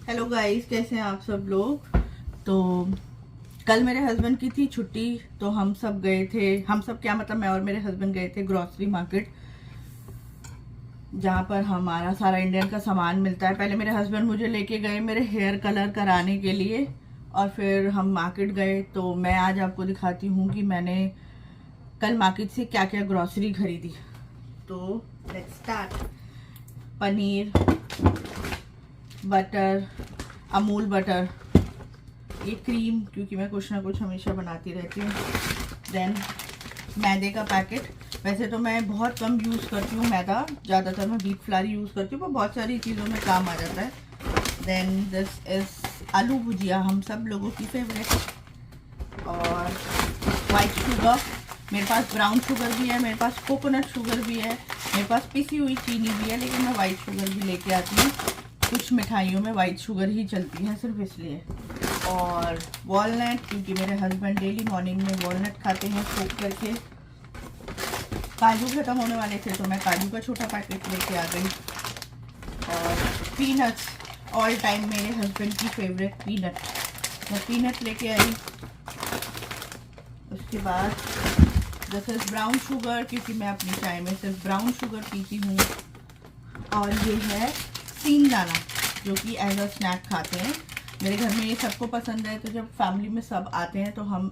Hello guys, कैसे हैं आप सब लोग। तो कल मेरे हस्बैंड की थी छुट्टी, तो हम सब गए थे। हम सब क्या मतलब, मैं और मेरे हस्बैंड गए थे ग्रॉसरी मार्केट, जहाँ पर हमारा सारा इंडियन का सामान मिलता है। पहले मेरे हस्बैंड मुझे लेके गए मेरे हेयर कलर कराने के लिए, और फिर हम मार्केट गए। तो मैं आज आपको दिखाती हूँ कि मैंने कल मार्केट से क्या क्या ग्रॉसरी खरीदी। तो let's start. Paneer, butter, Amul butter, ये क्रीम, क्योंकि मैं कुछ ना कुछ हमेशा बनाती रहती हूँ। देन मैदे का पैकेट। वैसे तो मैं बहुत कम यूज़ करती हूँ मैदा, ज़्यादातर मैं व्हीट फ्लावर यूज़ करती हूँ, पर बहुत सारी चीज़ों में काम आ जाता है। देन दिस इज़ आलू भुजिया, हम सब लोगों की फेवरेट। और वाइट शुगर, मेरे पास ब्राउन शुगर भी है, मेरे पास कोकोनट शुगर भी है, मेरे पास पिसी हुई चीनी भी है, लेकिन मैं वाइट शुगर भी लेके आती हूँ। कुछ मिठाइयों में वाइट शुगर ही चलती है सिर्फ इसलिए। और वॉलनट, क्योंकि मेरे हस्बैंड डेली मॉर्निंग में वॉलनट खाते हैं सोक करके। काजू खत्म होने वाले थे तो मैं काजू का छोटा पैकेट लेके आ गई। और पीनट्स, ऑल टाइम मेरे हस्बैंड की फेवरेट पीनट, मैं पीनट लेके आई। उसके बाद दिस इज ब्राउन शुगर, क्योंकि मैं अपनी चाय में सिर्फ ब्राउन शुगर पीती हूँ। और ये है सींगदाना, जो कि एज अ स्नैक खाते हैं। मेरे घर में ये सबको पसंद है, तो जब फैमिली में सब आते हैं तो हम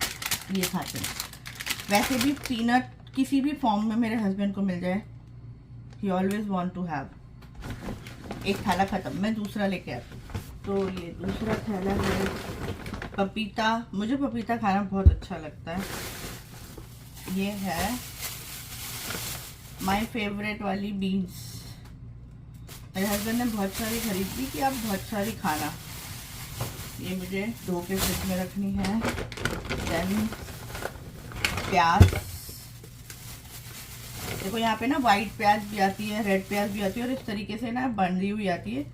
ये खाते हैं। वैसे भी पीनट किसी भी फॉर्म में मेरे हस्बैंड को मिल जाए, he always want to have. एक थैला ख़त्म, मैं दूसरा लेके आती हूँ। तो ये दूसरा थैला है पपीता, मुझे पपीता खाना बहुत अच्छा लगता है। ये है माय फेवरेट वाली बीन्स, मेरे हस्बैंड ने बहुत सारी खरीदी कि आप बहुत सारी खाना। ये मुझे धो के फ्रिज में रखनी है। देन प्याज, देखो यहाँ पे ना वाइट प्याज भी आती है, रेड प्याज भी आती है, और इस तरीके से ना बंधी हुई आती है।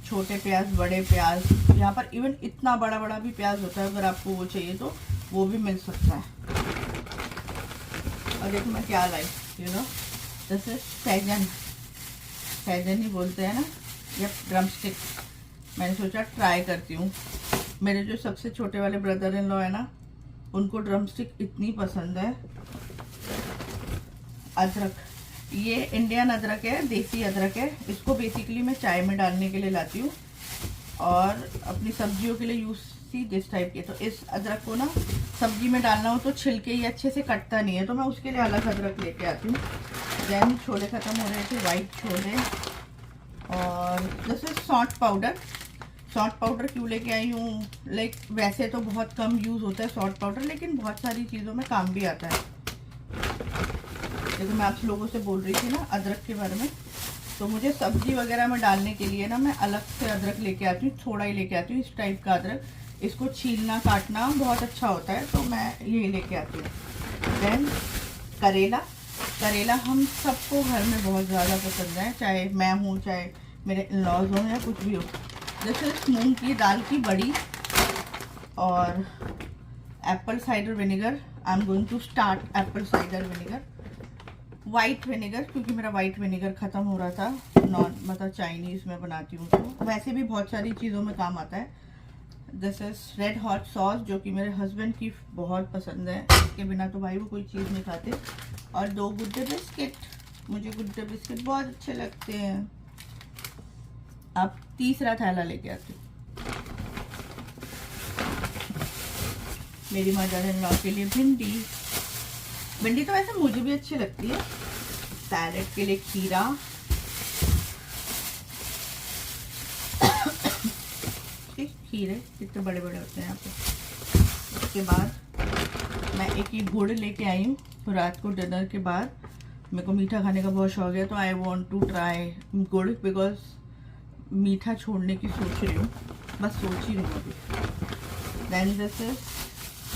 छोटे प्याज, बड़े प्याज, यहाँ पर इवन इतना बड़ा बड़ा भी प्याज होता है। अगर आपको वो चाहिए तो वो भी मिल सकता है। और देखो मैं क्या लाई, यू नो दिस इज सैजन, सैजन ही बोलते हैं ना, या ड्रम स्टिक। मैंने सोचा ट्राई करती हूँ। मेरे जो सबसे छोटे वाले ब्रदर इन लॉ है ना, उनको ड्रम स्टिक इतनी पसंद है। अदरक, ये इंडियन अदरक है, देसी अदरक है। इसको बेसिकली मैं चाय में डालने के लिए लाती हूँ और अपनी सब्जियों के लिए यूज सी दिस टाइप के। तो इस अदरक को ना सब्जी में डालना हो तो छिलके ये अच्छे से कटता नहीं है, तो मैं उसके लिए अलग अदरक लेके आती हूँ। देन छोले ख़त्म हो रहे थे, वाइट छोले। और जैसे सॉल्ट पाउडर, सॉल्ट पाउडर क्यों लेके आई हूँ, लाइक वैसे तो बहुत कम यूज़ होता है सॉल्ट पाउडर, लेकिन बहुत सारी चीज़ों में काम भी आता है। जैसे मैं आप लोगों से बोल रही थी ना अदरक के बारे में, तो मुझे सब्जी वगैरह में डालने के लिए ना मैं अलग से अदरक लेके आती हूँ, थोड़ा ही लेके आती हूँ इस टाइप का अदरक। इसको छीलना काटना बहुत अच्छा होता है, तो मैं ये लेके आती हूँ। देन करेला, करेला हम सबको घर में बहुत ज़्यादा पसंद है, चाहे मैं हूँ, चाहे मेरे इन-लॉज हों, या कुछ भी हो। जैसे मूंग की दाल की बड़ी। और apple cider vinegar, I am going to start apple cider vinegar. White vinegar, क्योंकि मेरा वाइट विनेगर ख़त्म हो रहा था, नॉन मतलब चाइनीज़ में बनाती हूँ तो वैसे भी बहुत सारी चीज़ों में काम आता है। This is red hot sauce, जो कि मेरे हस्बैंड की बहुत पसंद है, इसके बिना तो भाई वो कोई चीज़ नहीं खाते। और 2 गुड्डे बिस्किट, मुझे गुड्डे बिस्किट बहुत अच्छे लगते हैं। अब तीसरा थैला लेके आती हूँ मेरी मदर इन लॉ के लिए। भिंडी, भिंडी तो वैसे मुझे भी अच्छी लगती है। सैलेड के लिए खीरा, खीरे कितने बड़े बड़े होते हैं यहाँ पे। उसके बाद मैं एक ही गुड़ लेके आई हूँ, तो रात को डिनर के बाद मेरे को मीठा खाने का बहुत शौक है, तो आई वॉन्ट टू ट्राई गुड़, बिकॉज मीठा छोड़ने की सोच रही हूँ, बस सोच ही रही हूँ अभी। Then this is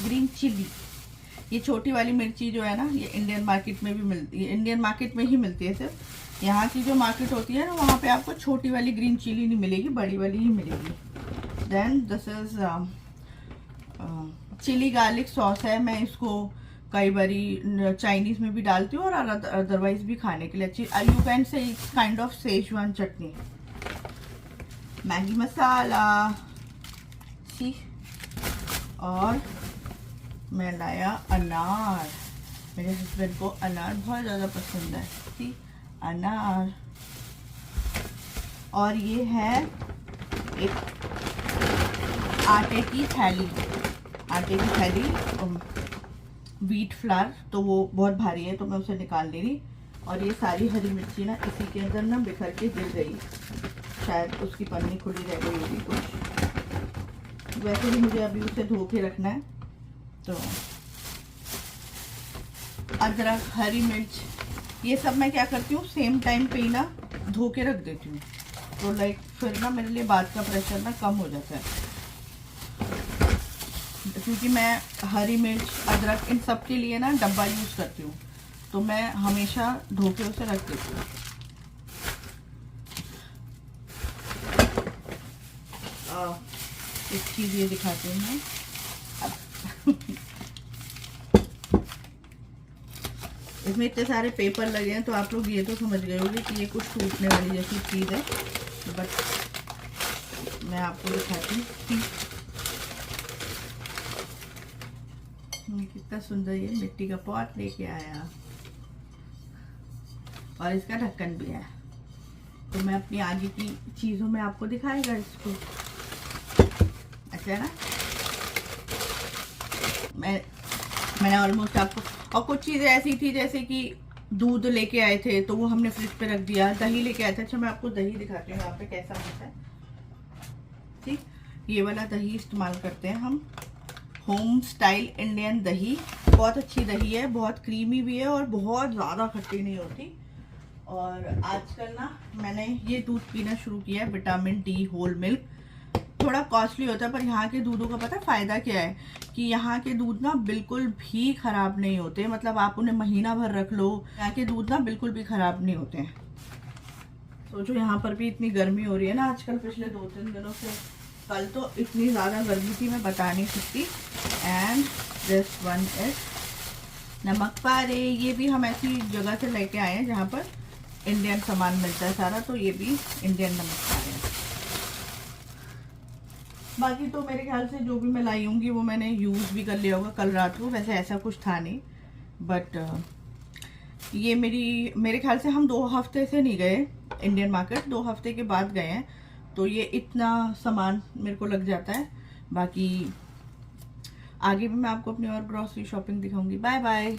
green chilli, ये छोटी वाली मिर्ची जो है ना, ये इंडियन मार्केट में भी मिलती है, इंडियन मार्केट में ही मिलती है सिर्फ। यहाँ की जो मार्केट होती है ना, वहाँ पे आपको छोटी वाली ग्रीन चिली नहीं मिलेगी, बड़ी वाली ही मिलेगी। Then this is chilli garlic sauce है, मैं इसको कई बारी चाइनीज़ में भी डालती हूँ और अदरवाइज भी खाने के लिए अच्छी। You can say it's kind of Schezwan chutney. Maggi masala सी, और मैं लाया अनार। मेरे हस्बैंड को अनार बहुत ज़्यादा पसंद है। सी अनार। और ये है एक आटे की थैली, व्हीट फ्लावर, तो वो बहुत भारी है तो मैं उसे निकाल ले रही। और ये सारी हरी मिर्ची ना इसी के अंदर ना बिखर के गिर गई, शायद उसकी पन्नी खुली रह गई होगी कुछ। वैसे भी मुझे अभी उसे धो के रखना है। तो अदरक, हरी मिर्च, ये सब मैं क्या करती हूँ सेम टाइम पे ही ना धो के रख देती हूँ, तो लाइक फिर ना मेरे लिए बात का प्रेशर ना कम हो जाता है। क्योंकि मैं हरी मिर्च, अदरक इन सब के लिए ना डब्बा यूज़ करती हूँ, तो मैं हमेशा धो के उसे रख देती हूँ। एक चीज़ ये दिखाती हूँ मैं अब। इसमें इतने सारे पेपर लगे हैं तो आप लोग ये तो समझ गए होंगे कि ये कुछ टूटने वाली जैसी चीज़ है, बट मैं आपको दिखाती हूँ। कितना सुंदर ये मिट्टी का पॉट लेके आया, और इसका ढक्कन भी है। तो मैं अपनी आगे की चीज़ों में आपको दिखाएगा इसको। अच्छा है ना। मैंने ऑलमोस्ट आपको, और कुछ चीज़ें ऐसी थी जैसे कि दूध लेके आए थे तो वो हमने फ्रिज पे रख दिया, दही लेके आए थे। अच्छा मैं आपको दही दिखाती हूँ यहाँ पे कैसा होता है। ठीक, ये वाला दही इस्तेमाल करते हैं हम, होम स्टाइल इंडियन दही। बहुत अच्छी दही है, बहुत क्रीमी भी है और बहुत ज़्यादा खट्टी नहीं होती। और आजकल ना मैंने ये दूध पीना शुरू किया है, विटामिन डी होल मिल्क। थोड़ा कॉस्टली होता है पर यहाँ के दूधों का पता है फ़ायदा क्या है, कि यहाँ के दूध ना बिल्कुल भी ख़राब नहीं होते। मतलब आप उन्हें महीना भर रख लो, यहाँ के दूध ना बिल्कुल भी ख़राब नहीं होते हैं। सोचो यहाँ पर भी इतनी गर्मी हो रही है ना आजकल, पिछले 2-3 दिनों से। कल तो इतनी ज़्यादा गर्मी थी मैं बता नहीं सकती। एंड दिस वन इज नमक पारे। ये भी हम ऐसी जगह से लेके आए हैं जहाँ पर इंडियन सामान मिलता है सारा, तो ये भी इंडियन नमक पारे हैं। बाकी तो मेरे ख्याल से जो भी मैं लाई होंगी वो मैंने यूज़ भी कर लिया होगा कल रात को। वैसे ऐसा कुछ था नहीं, बट ये मेरे ख्याल से हम 2 हफ्ते से नहीं गए इंडियन मार्केट, 2 हफ्ते के बाद गए हैं, तो ये इतना सामान मेरे को लग जाता है। बाकी आगे भी मैं आपको अपनी और ग्रॉसरी शॉपिंग दिखाऊंगी। Bye bye.